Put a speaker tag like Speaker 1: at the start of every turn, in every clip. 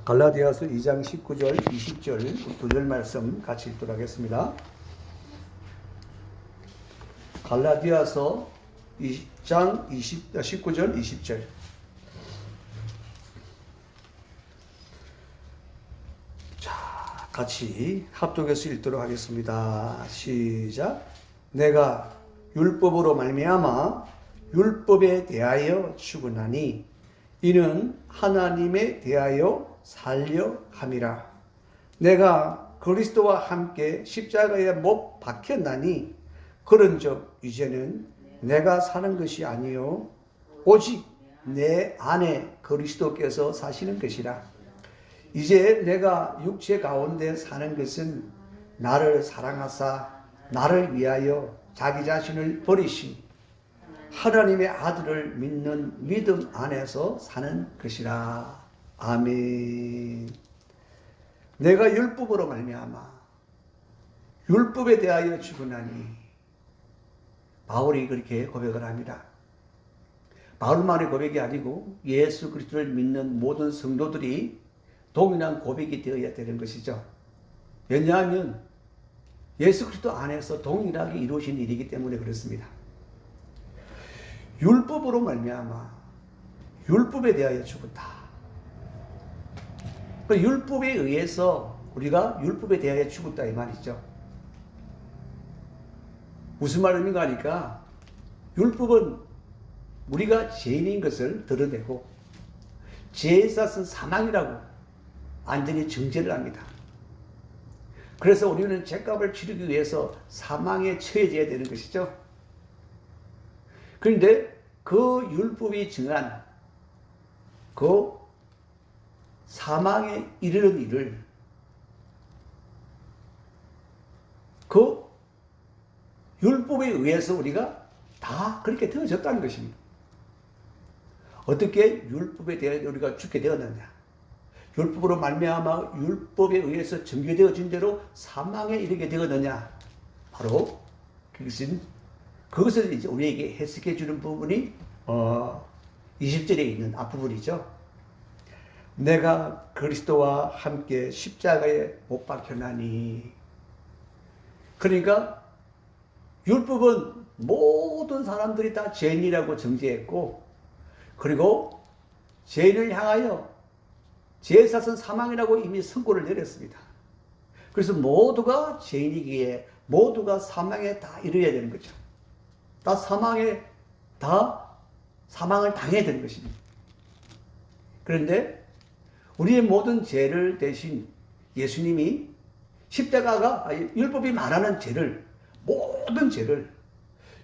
Speaker 1: 갈라디아서 2장 19절, 20절 두 절 말씀 같이 읽도록 하겠습니다. 갈라디아서 2장 19절, 20절. 자, 같이 합독해서 읽도록 하겠습니다. 시작. 내가 율법으로 말미암아 율법에 대하여 추구나니 이는 하나님에 대하여 살려 함이라. 내가 그리스도와 함께 십자가에 못 박혔나니 그런즉 이제는 내가 사는 것이 아니요 오직 내 안에 그리스도께서 사시는 것이라. 이제 내가 육체 가운데 사는 것은 나를 사랑하사 나를 위하여 자기 자신을 버리신 하나님의 아들을 믿는 믿음 안에서 사는 것이라. 아멘. 내가 율법으로 말미암아 율법에 대하여 추구나니, 바울이 그렇게 고백을 합니다. 바울만의 고백이 아니고 예수 그리스도를 믿는 모든 성도들이 동일한 고백이 되어야 되는 것이죠. 왜냐하면 예수 그리스도 안에서 동일하게 이루어진 일이기 때문에 그렇습니다. 율법으로 말미암아 율법에 대하여 추구다. 그 율법에 의해서 우리가 율법에 대하여 추구다 이 말이죠. 무슨 말입니까 하니까, 율법은 우리가 죄인인 것을 드러내고 죄에 있어서는 사망이라고 완전히 정죄를 합니다. 그래서 우리는 죄값을 치르기 위해서 사망에 처해져야 되는 것이죠. 그런데 그 율법이 정한 그 사망에 이르는 일을 그 율법에 의해서 우리가 다 그렇게 되어졌다는 것입니다. 어떻게 율법에 대해 우리가 죽게 되었느냐? 율법으로 말미암아 율법에 의해서 정죄되어진 대로 사망에 이르게 되었느냐? 바로 그것을 이제 우리에게 해석해 주는 부분이 20절에 있는 앞부분이죠. 내가 그리스도와 함께 십자가에 못 박혀나니. 그러니까 율법은 모든 사람들이 다 죄인이라고 정죄했고, 그리고 죄인을 향하여 죄에 있어서는 사망이라고 이미 선고를 내렸습니다. 그래서 모두가 죄인이기에 모두가 사망에 다 이르러야 되는 거죠. 다 사망을 당해야 되는 것입니다. 그런데 우리의 모든 죄를 대신 예수님이 십자가가 율법이 말하는 죄를, 모든 죄를,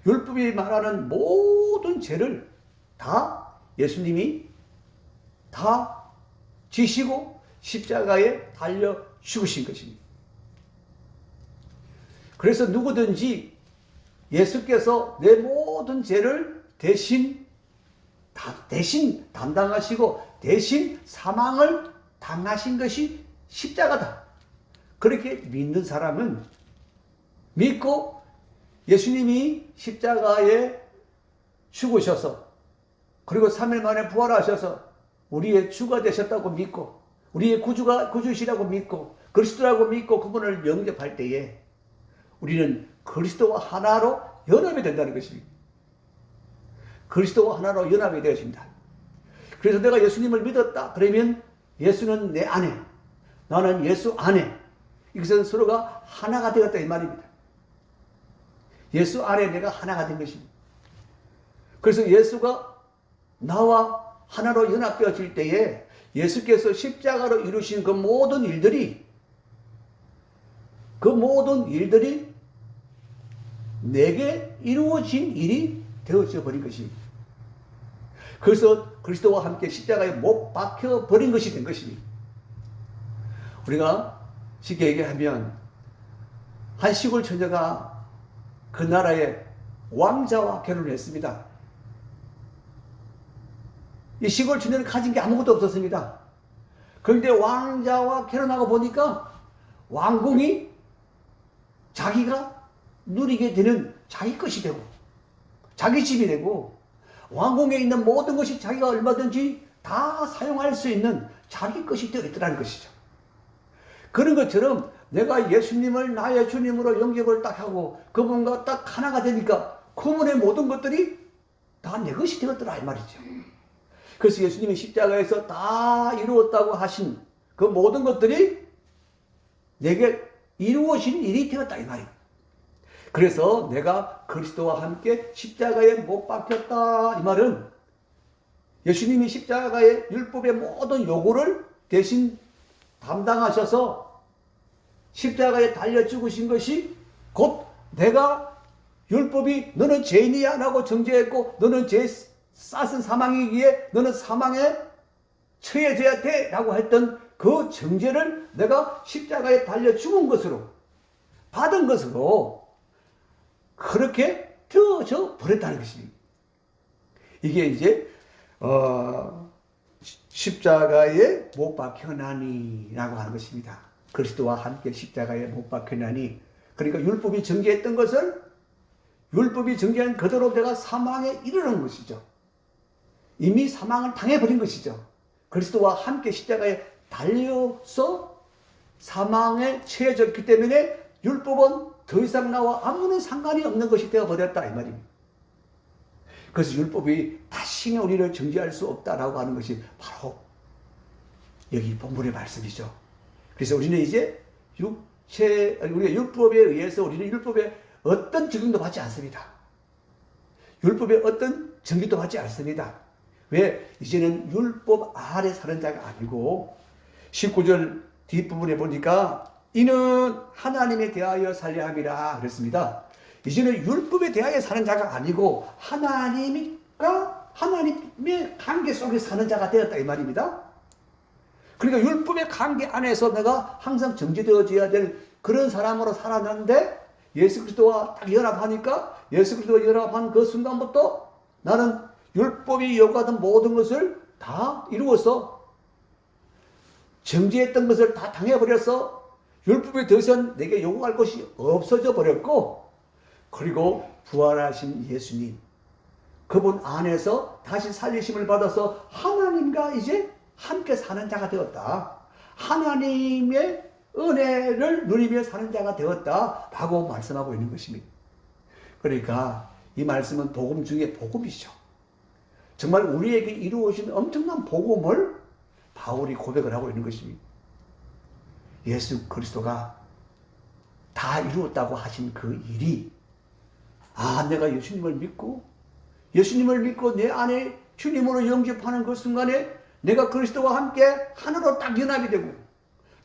Speaker 1: 율법이 말하는 모든 죄를 다 예수님이 다 지시고 십자가에 달려 죽으신 것입니다. 그래서 누구든지 예수께서 내 모든 죄를 대신 담당하시고 대신 사망을 당하신 것이 십자가다. 그렇게 믿는 사람은 믿고 예수님이 십자가에 죽으셔서 그리고 3일 만에 부활하셔서 우리의 주가 되셨다고 믿고 우리의 구주시라고 믿고 그리스도라고 믿고 그분을 영접할 때에 우리는 그리스도와 하나로 연합이 된다는 것입니다. 그리스도와 하나로 연합이 되어진다. 그래서 내가 예수님을 믿었다. 그러면 예수는 내 안에, 나는 예수 안에, 이것은 서로가 하나가 되었다 이 말입니다. 예수 안에 내가 하나가 된 것입니다. 그래서 예수가 나와 하나로 연합되어질 때에 예수께서 십자가로 이루신 그 모든 일들이 내게 이루어진 일이 되어져 버린 것입니다. 그래서 그리스도와 함께 십자가에 못 박혀 버린 것이 된 것입니다. 우리가 쉽게 얘기하면 한 시골 처녀가 그 나라의 왕자와 결혼을 했습니다. 이 시골 처녀는 가진 게 아무것도 없었습니다. 그런데 왕자와 결혼하고 보니까 왕궁이 자기가 누리게 되는 자기 것이 되고 자기 집이 되고 왕궁에 있는 모든 것이 자기가 얼마든지 다 사용할 수 있는 자기 것이 되어 있더라는 것이죠. 그런 것처럼 내가 예수님을 나의 주님으로 영접을 딱 하고 그분과 딱 하나가 되니까 그분의 모든 것들이 다 내 것이 되었더라 이 말이죠. 그래서 예수님이 십자가에서 다 이루었다고 하신 그 모든 것들이 내게 이루어진 일이 되었다 이 말이에요. 그래서 내가 그리스도와 함께 십자가에 못 박혔다 이 말은 예수님이 십자가의 율법의 모든 요구를 대신 담당하셔서 십자가에 달려 죽으신 것이 곧 내가 율법이 너는 죄인이야 라고 정죄했고 너는 죄 쌌은 사망이기에 너는 사망에 처해져야 돼 라고 했던 그 정죄를 내가 십자가에 달려 죽은 것으로 받은 것으로 그렇게 되어져 버렸다는 것입니다. 이게 이제 십자가에 못 박혀나니 라고 하는 것입니다. 그리스도와 함께 십자가에 못 박혀나니, 그러니까 율법이 정죄했던 것을 율법이 정죄한 그대로 내가 사망에 이르는 것이죠. 이미 사망을 당해버린 것이죠. 그리스도와 함께 십자가에 달려서 사망에 처해졌기 때문에 율법은 더 이상 나와 아무런 상관이 없는 것이 되어버렸다 이 말입니다. 그래서 율법이 다시는 우리를 정죄할 수 없다라고 하는 것이 바로 여기 본문의 말씀이죠. 그래서 우리는 이제 우리가 율법에 의해서 우리는 율법에 어떤 적용도 받지 않습니다. 율법에 어떤 정죄도 받지 않습니다. 왜? 이제는 율법 아래 사는 자가 아니고 19절 뒷부분에 보니까 이는 하나님에 대하여 살려 함이라 그랬습니다. 이제는 율법에 대하여 사는 자가 아니고 하나님과 하나님의 관계 속에 사는 자가 되었다 이 말입니다. 그러니까 율법의 관계 안에서 내가 항상 정죄되어져야 될 그런 사람으로 살았는데 예수 그리스도와 딱 연합하니까 예수 그리스도와 연합한 그 순간부터 나는 율법이 요구하던 모든 것을 다 이루어서 정죄했던 것을 다 당해버려서 율법이 더 이상 내게 요구할 것이 없어져 버렸고, 그리고 부활하신 예수님 그분 안에서 다시 살리심을 받아서 하나님과 이제 함께 사는 자가 되었다. 하나님의 은혜를 누리며 사는 자가 되었다 라고 말씀하고 있는 것입니다. 그러니까 이 말씀은 복음 중에 복음이죠. 정말 우리에게 이루어진 엄청난 복음을 바울이 고백을 하고 있는 것입니다. 예수 그리스도가 다 이루었다고 하신 그 일이, 내가 예수님을 믿고 내 안에 주님으로 영접하는 그 순간에 내가 그리스도와 함께 하나로 딱 연합이 되고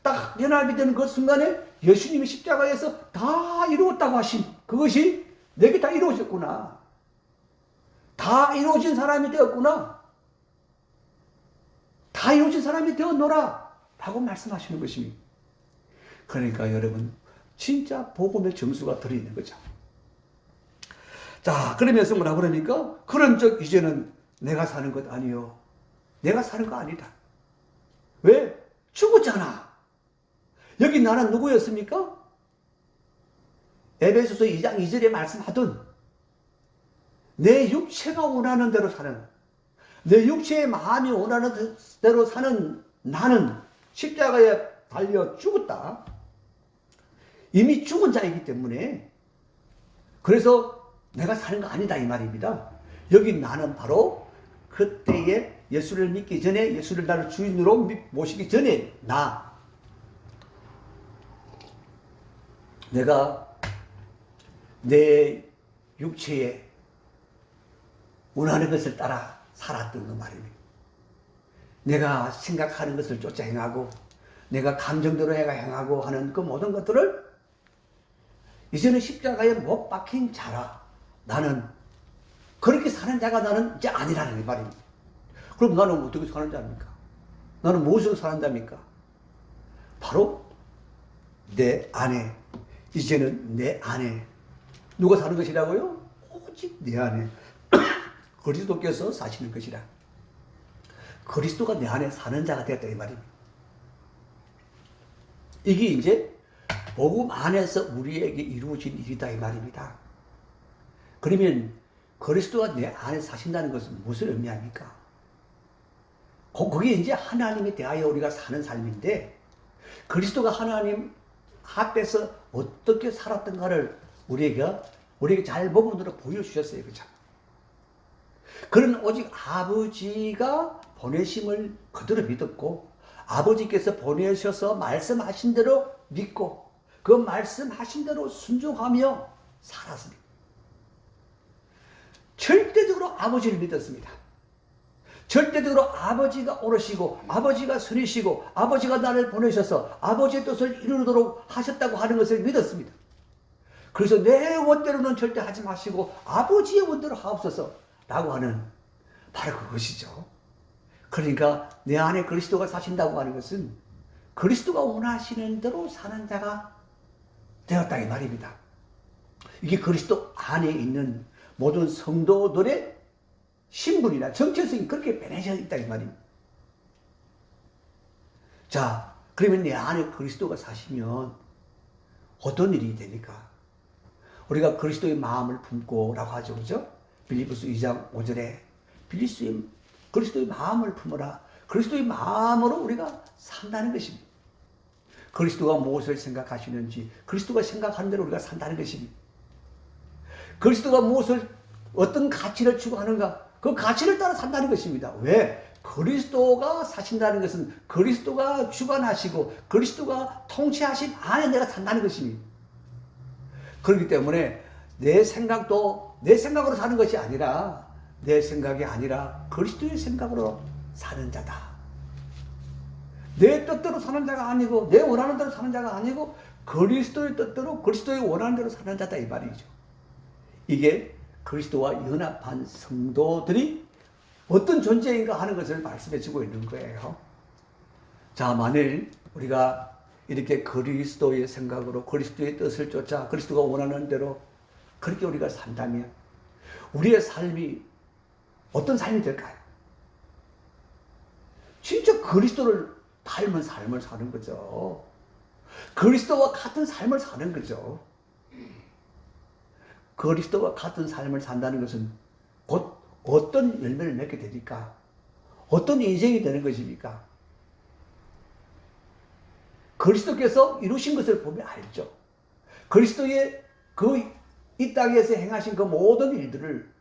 Speaker 1: 딱 연합이 되는 그 순간에 예수님이 십자가에서 다 이루었다고 하신 그것이 내게 다 이루어졌구나. 다 이루어진 사람이 되었구나. 다 이루어진 사람이 되었노라 라고 말씀하시는 것입니다. 그러니까 여러분 진짜 복음의 점수가 들어있는 거죠. 자, 그러면서 뭐라 그러니까 그런즉 이제는 내가 사는 것 아니요 내가 사는 거 아니다. 왜? 죽었잖아. 여기 나는 누구였습니까? 에베소서 2장 2절에 말씀하던 내 육체가 원하는 대로 사는, 내 육체의 마음이 원하는 대로 사는 나는 십자가에 달려 죽었다. 이미 죽은 자이기 때문에 그래서 내가 사는 거 아니다 이 말입니다. 여기 나는 바로 그때에 예수를 믿기 전에, 예수를 나를 주인으로 모시기 전에 내가 내 육체에 원하는 것을 따라 살았던 그 말입니다. 내가 생각하는 것을 쫓아 행하고 내가 감정대로 행하고 하는 그 모든 것들을 이제는 십자가에 못 박힌 자라. 나는 그렇게 사는 자가 나는 이제 아니라는 말입니다. 그럼 나는 어떻게 사는 자입니까? 나는 무엇으로 사는 자입니까? 바로 내 안에, 이제는 내 안에 누가 사는 것이라고요? 오직 내 안에 그리스도께서 사시는 것이라. 그리스도가 내 안에 사는 자가 되었다 이 말입니다. 이게 이제 복음 안에서 우리에게 이루어진 일이다 이 말입니다. 그러면 그리스도가 내 안에 사신다는 것은 무엇을 의미합니까? 그게 이제 하나님에 대하여 우리가 사는 삶인데, 그리스도가 하나님 앞에서 어떻게 살았던가를 우리에게 잘 부분으로 보여주셨어요. 그죠? 그는 오직 아버지가 보내심을 그대로 믿었고, 아버지께서 보내셔서 말씀하신 대로 믿고, 그 말씀하신 대로 순종하며 살았습니다. 절대적으로 아버지를 믿었습니다. 절대적으로 아버지가 오르시고, 아버지가 선이시고, 아버지가 나를 보내셔서 아버지의 뜻을 이루도록 하셨다고 하는 것을 믿었습니다. 그래서 내 원대로는 절대 하지 마시고 아버지의 원대로 하옵소서 라고 하는 바로 그것이죠. 그러니까 내 안에 그리스도가 사신다고 하는 것은 그리스도가 원하시는 대로 사는 자가 되었다 이 말입니다. 이게 그리스도 안에 있는 모든 성도들의 신분이나 정체성이 그렇게 변해져 있다 이 말입니다. 자, 그러면 내 안에 그리스도가 사시면 어떤 일이 되니까? 우리가 그리스도의 마음을 품고 라고 하죠. 그죠? 빌립보서 2장 5절에 그리스도의 마음을 품어라. 그리스도의 마음으로 우리가 산다는 것입니다. 그리스도가 무엇을 생각하시는지 그리스도가 생각하는 대로 우리가 산다는 것입니다. 그리스도가 무엇을 어떤 가치를 추구하는가 그 가치를 따라 산다는 것입니다. 왜? 그리스도가 사신다는 것은 그리스도가 주관하시고 그리스도가 통치하신 안에 내가 산다는 것입니다. 그렇기 때문에 내 생각도 내 생각으로 사는 것이 아니라 내 생각이 아니라 그리스도의 생각으로 사는 자다. 내 뜻대로 사는 자가 아니고 내 원하는 대로 사는 자가 아니고 그리스도의 뜻대로 그리스도의 원하는 대로 사는 자다 이 말이죠. 이게 그리스도와 연합한 성도들이 어떤 존재인가 하는 것을 말씀해 주고 있는 거예요. 자, 만일 우리가 이렇게 그리스도의 생각으로 그리스도의 뜻을 쫓아 그리스도가 원하는 대로 그렇게 우리가 산다면 우리의 삶이 어떤 삶이 될까요? 진짜 그리스도를 닮은 삶을 사는 거죠. 그리스도와 같은 삶을 사는 거죠. 그리스도와 같은 삶을 산다는 것은 곧 어떤 열매를 맺게 되니까 어떤 인생이 되는 것입니까? 그리스도께서 이루신 것을 보면 알죠. 그리스도의 이 땅에서 행하신 그 모든 일들을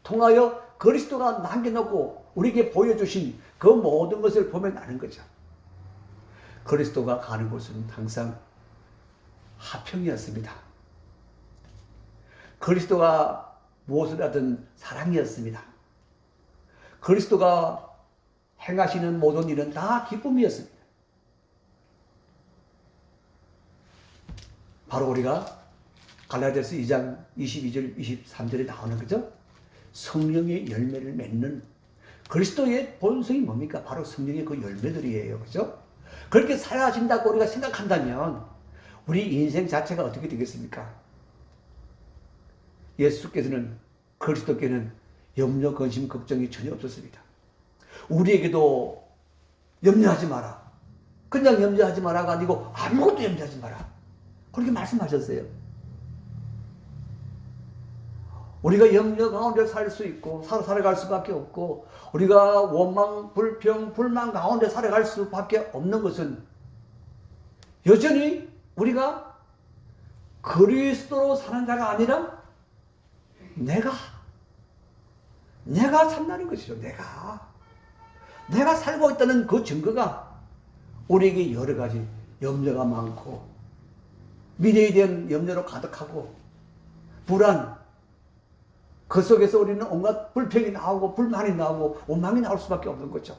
Speaker 1: 통하여 그리스도가 남겨놓고 우리에게 보여주신 그 모든 것을 보면 아는 거죠. 그리스도가 가는 곳은 항상 화평이었습니다. 그리스도가 무엇을 하든 사랑이었습니다. 그리스도가 행하시는 모든 일은 다 기쁨이었습니다. 바로 우리가 갈라디아서 2장 22절 23절에 나오는 거죠. 성령의 열매를 맺는 그리스도의 본성이 뭡니까? 바로 성령의 그 열매들이에요. 그죠? 그렇게 살아진다고 우리가 생각한다면 우리 인생 자체가 어떻게 되겠습니까? 예수께서는 그리스도께는 염려, 근심, 걱정이 전혀 없었습니다. 우리에게도 염려하지 마라. 그냥 염려하지 마라가 아니고 아무것도 염려하지 마라. 그렇게 말씀하셨어요. 우리가 염려 가운데 살 수 있고 살아갈 수밖에 없고 우리가 원망, 불평, 불만 가운데 살아갈 수밖에 없는 것은 여전히 우리가 그리스도로 사는 자가 아니라 내가 산다는 것이죠. 내가 살고 있다는 그 증거가 우리에게 여러 가지 염려가 많고 미래에 대한 염려로 가득하고 불안 그 속에서 우리는 온갖 불평이 나오고 불만이 나오고 원망이 나올 수밖에 없는 거죠.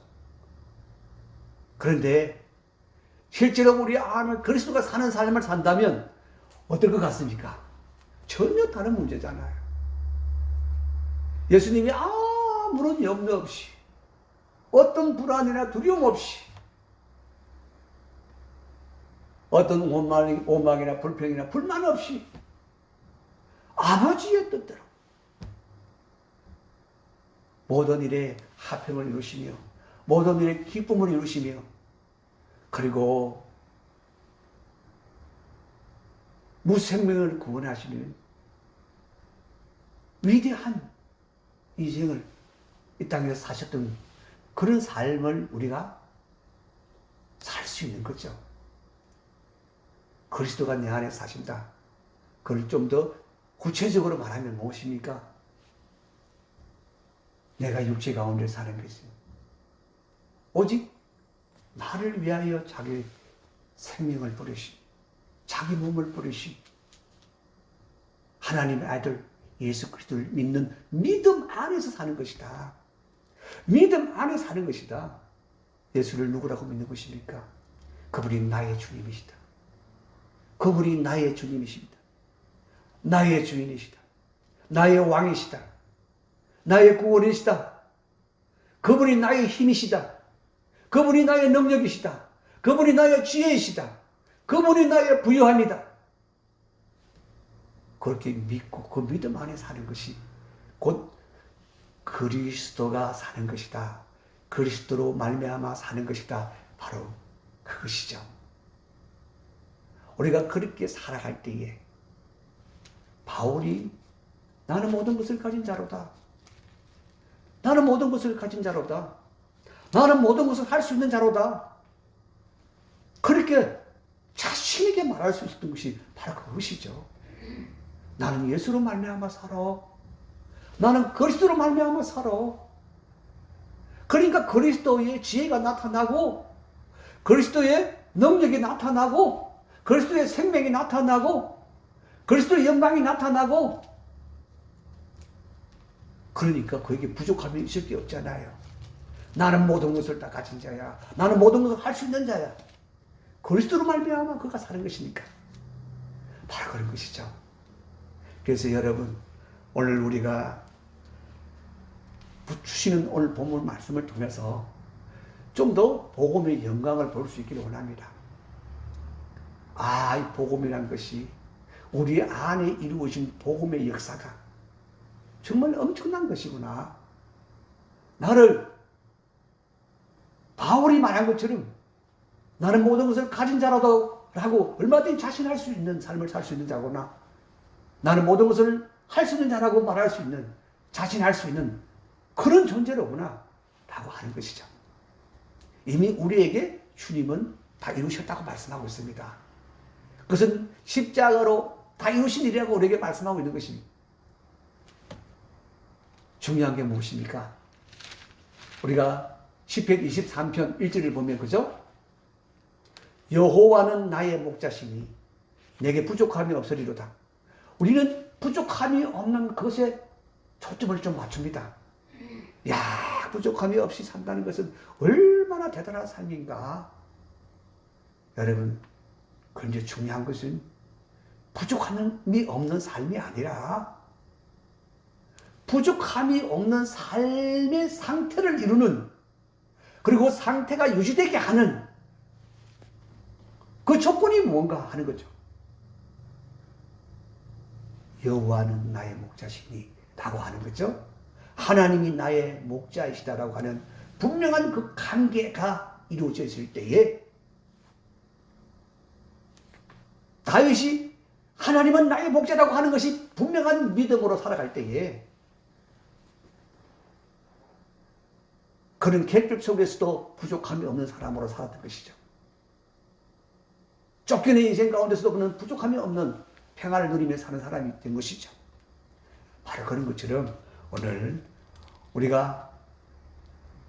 Speaker 1: 그런데 실제로 우리 안에 그리스도가 사는 삶을 산다면 어떨 것 같습니까? 전혀 다른 문제잖아요. 예수님이 아무런 염려 없이 어떤 불안이나 두려움 없이 어떤 원망이나 불평이나 불만 없이 아버지의 뜻대로 모든 일에 화평을 이루시며 모든 일에 기쁨을 이루시며 그리고 무생명을 구원하시는 위대한 인생을 이 땅에서 사셨던 그런 삶을 우리가 살 수 있는 거죠. 그리스도가 내 안에 사신다. 그걸 좀 더 구체적으로 말하면 무엇입니까? 내가 육체 가운데 사는 것이 오직 나를 위하여 자기 생명을 버리신, 자기 몸을 버리신 하나님의 아들 예수 그리스도를 믿는 믿음 안에서 사는 것이다. 믿음 안에 사는 것이다. 예수를 누구라고 믿는 것입니까? 그분이 나의 주님이시다. 그분이 나의 주님이십니다. 나의 주인이시다. 나의 왕이시다. 나의 구원이시다. 그분이 나의 힘이시다. 그분이 나의 능력이시다. 그분이 나의 지혜이시다. 그분이 나의 부유함이다. 그렇게 믿고 그 믿음 안에 사는 것이 곧 그리스도가 사는 것이다. 그리스도로 말미암아 사는 것이다. 바로 그것이죠. 우리가 그렇게 살아갈 때에 바울이 나는 모든 것을 가진 자로다. 나는 모든 것을 가진 자로다. 나는 모든 것을 할 수 있는 자로다. 그렇게 자신 있게 말할 수 있었던 것이 바로 그것이죠. 나는 예수로 말미암아 살아. 나는 그리스도로 말미암아 살아. 그러니까 그리스도의 지혜가 나타나고 그리스도의 능력이 나타나고 그리스도의 생명이 나타나고 그리스도의 영광이 나타나고 그러니까 그에게 부족함이 있을 게 없잖아요. 나는 모든 것을 다 가진 자야. 나는 모든 것을 할 수 있는 자야. 그리스도로 말미암아 그가 사는 것이니까 바로 그런 것이죠. 그래서 여러분 오늘 우리가 주시는 오늘 본문 말씀을 통해서 좀 더 복음의 영광을 볼 수 있기를 원합니다. 이 복음이란 것이 우리 안에 이루어진 복음의 역사가 정말 엄청난 것이구나. 나를 바울이 말한 것처럼 나는 모든 것을 가진 자라도 라고 얼마든지 자신할 수 있는 삶을 살 수 있는 자구나. 나는 모든 것을 할 수 있는 자라고 말할 수 있는, 자신할 수 있는 그런 존재로구나 라고 하는 것이죠. 이미 우리에게 주님은 다 이루셨다고 말씀하고 있습니다. 그것은 십자가로 다 이루신 일이라고 우리에게 말씀하고 있는 것입니다. 중요한 게 무엇입니까? 우리가 시편 23편 1절을 보면 그죠? 여호와는 나의 목자시니 내게 부족함이 없으리로다. 우리는 부족함이 없는 것에 초점을 좀 맞춥니다. 부족함이 없이 산다는 것은 얼마나 대단한 삶인가. 여러분, 그런데 중요한 것은 부족함이 없는 삶이 아니라 부족함이 없는 삶의 상태를 이루는, 그리고 상태가 유지되게 하는 그 조건이 뭔가 하는 거죠. 여호와는 나의 목자시니 라고 하는 거죠. 하나님이 나의 목자이시다라고 하는 분명한 그 관계가 이루어져 있을 때에 다윗이 하나님은 나의 목자라고 하는 것이 분명한 믿음으로 살아갈 때에 그는 결핍 속에서도 부족함이 없는 사람으로 살았던 것이죠. 쫓기는 인생 가운데서도 그는 부족함이 없는 평안을 누리며 사는 사람이 된 것이죠. 바로 그런 것처럼 오늘 우리가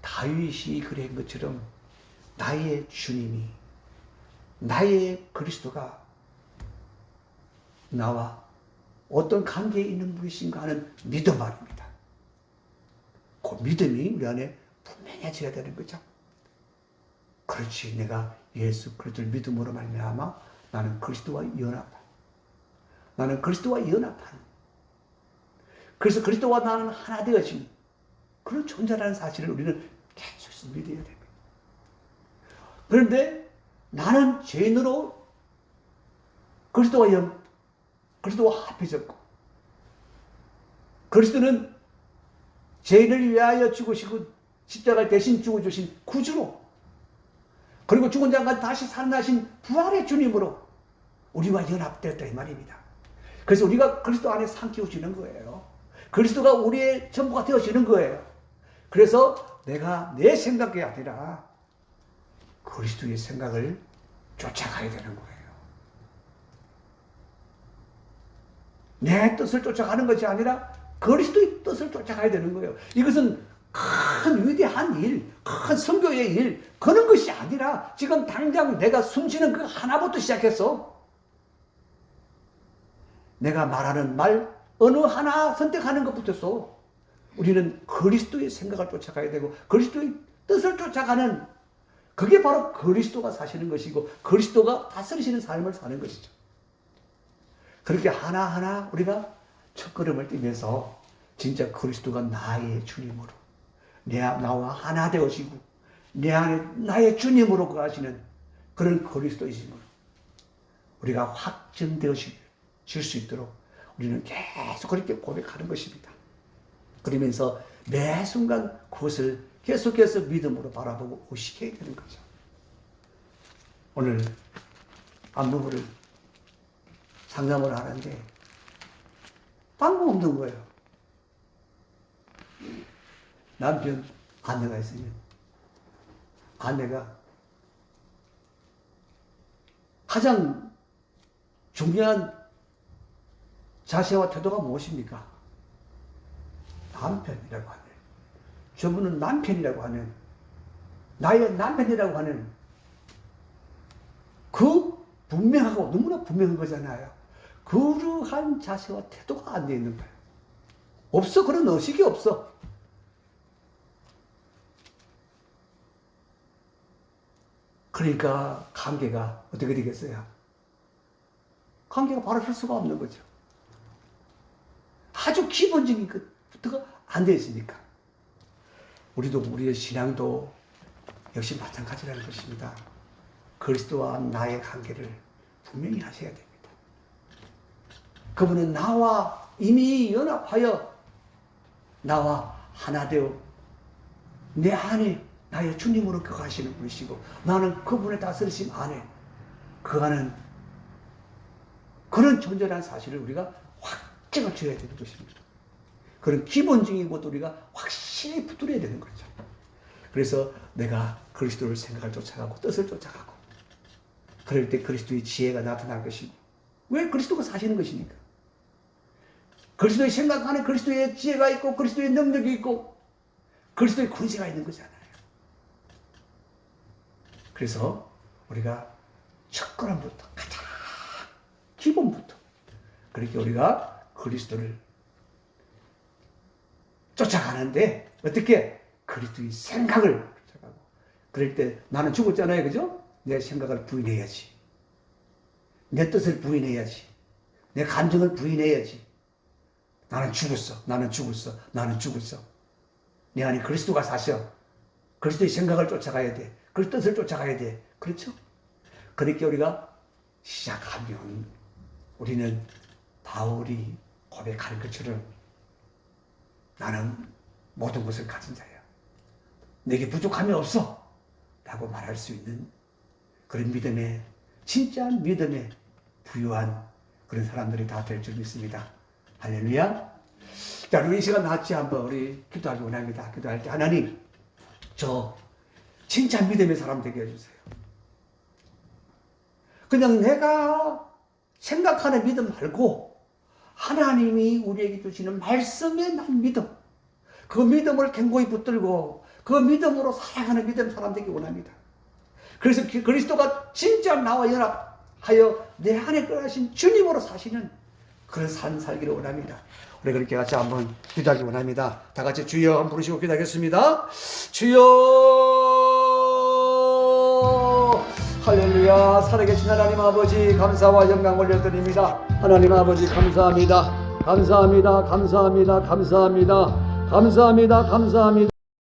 Speaker 1: 다윗이 그런 것처럼 나의 주님이, 나의 그리스도가 나와 어떤 관계에 있는 분이신가 하는 믿음 말입니다. 그 믿음이 우리 안에 분명해져야 되는 거죠. 그렇지, 내가 예수 그리스도를 믿음으로 말미암아 나는 그리스도와 연합한, 나는 그리스도와 연합한, 그래서 그리스도와 나는 하나 되어진 그런 존재라는 사실을 우리는 계속 믿어야 됩니다. 그런데 나는 죄인으로 그리스도와 합해졌고, 그리스도는 죄인을 위하여 죽으시고 십자가를 대신 죽어주신 구주로, 그리고 죽은 자가 다시 살아나신 부활의 주님으로 우리와 연합되었다 이 말입니다. 그래서 우리가 그리스도 안에 삼키워지는 거예요. 그리스도가 우리의 전부가 되어지는 거예요. 그래서 내가 내 생각이 아니라 그리스도의 생각을 쫓아가야 되는 거예요. 내 뜻을 쫓아가는 것이 아니라 그리스도의 뜻을 쫓아가야 되는 거예요. 이것은 큰 위대한 일, 큰 선교의 일, 그런 것이 아니라 지금 당장 내가 숨쉬는 그 하나부터 시작해서 내가 말하는 말 어느 하나 선택하는 것부터서 우리는 그리스도의 생각을 쫓아가야 되고 그리스도의 뜻을 쫓아가는, 그게 바로 그리스도가 사시는 것이고 그리스도가 다스리시는 삶을 사는 것이죠. 그렇게 하나하나 우리가 첫걸음을 뛰면서 진짜 그리스도가 나의 주님으로, 나와 하나 되어지고 내 안에 나의 주님으로 거하시는 그런 그리스도이심으로 우리가 확증되어질 수 있도록 우리는 계속 그렇게 고백하는 것입니다. 그러면서 매 순간 그것을 계속해서 믿음으로 바라보고 의식해야 되는 거죠. 오늘 안부부를 상담을 하는데 방법 없는 거예요. 남편 아내가 있으면 아내가 가장 중요한 자세와 태도가 무엇입니까? 남편이라고 하는, 저분은 남편이라고 하는, 나의 남편이라고 하는 그 분명하고 너무나 분명한 거잖아요. 그러한 자세와 태도가 안 돼 있는 거예요. 없어. 그런 의식이 없어. 그러니까 관계가 어떻게 되겠어요? 관계가 바로 할 수가 없는 거죠. 아주 기본적인 것부터가 안 돼 있으니까. 우리도 우리의 신앙도 역시 마찬가지라는 것입니다. 그리스도와 나의 관계를 분명히 하셔야 됩니다. 그분은 나와 이미 연합하여 나와 하나 되어 내 안에 나의 주님으로 거하시는 분이시고 나는 그분의 다스리심 안에 거하는 그런 존재라는 사실을 우리가 확증을 줘야 되는 것입니다. 그런 기본적인 것도 우리가 확실히 붙들어야 되는 거죠. 그래서 내가 그리스도를 생각을 쫓아가고 뜻을 쫓아가고 그럴 때 그리스도의 지혜가 나타날 것이고, 왜 그리스도가 사시는 것입니까? 그리스도의 생각 안에 그리스도의 지혜가 있고 그리스도의 능력이 있고 그리스도의 권세가 있는 거잖아요. 그래서 우리가 첫걸음부터 가장 기본부터 그렇게 우리가 그리스도를 쫓아가는데 어떻게? 그리스도의 생각을 쫓아가고, 그럴 때 나는 죽었잖아요. 그죠? 내 생각을 부인해야지. 내 뜻을 부인해야지. 내 감정을 부인해야지. 나는 죽었어. 나는 죽었어. 나는 죽었어. 내 안에 그리스도가 사셔. 그리스도의 생각을 쫓아가야 돼. 그 뜻을 쫓아가야 돼. 그렇죠? 그렇게 우리가 시작하면 우리는 바울이 고백하는 것처럼 나는 모든 것을 가진 자야. 내게 부족함이 없어. 라고 말할 수 있는 그런 믿음에, 진짜 믿음에 부유한 그런 사람들이 다 될 줄 믿습니다. 할렐루야. 자, 우리 이 시간 같이 한번 우리 기도하기 원합니다. 기도할 때 하나님, 저 진짜 믿음의 사람 되게 해주세요. 그냥 내가 생각하는 믿음 말고 하나님이 우리에게 주시는 말씀의 난 믿음, 그 믿음을 견고히 붙들고 그 믿음으로 살아가는 믿음 사람 되기 원합니다. 그래서 그리스도가 진짜 나와 연합하여 내 안에 거하신 주님으로 사시는 그런 삶 살기를 원합니다. 우리 그렇게 같이 한번 기도하기 원합니다. 다 같이 주여 한번 부르시고 기도하겠습니다. 주여, 할렐루야. 살아계신 하나님 아버지, 감사와 영광 올려드립니다. 하나님 아버지 감사합니다. 감사합니다. 감사합니다. 감사합니다. 감사합니다. 감사합니다.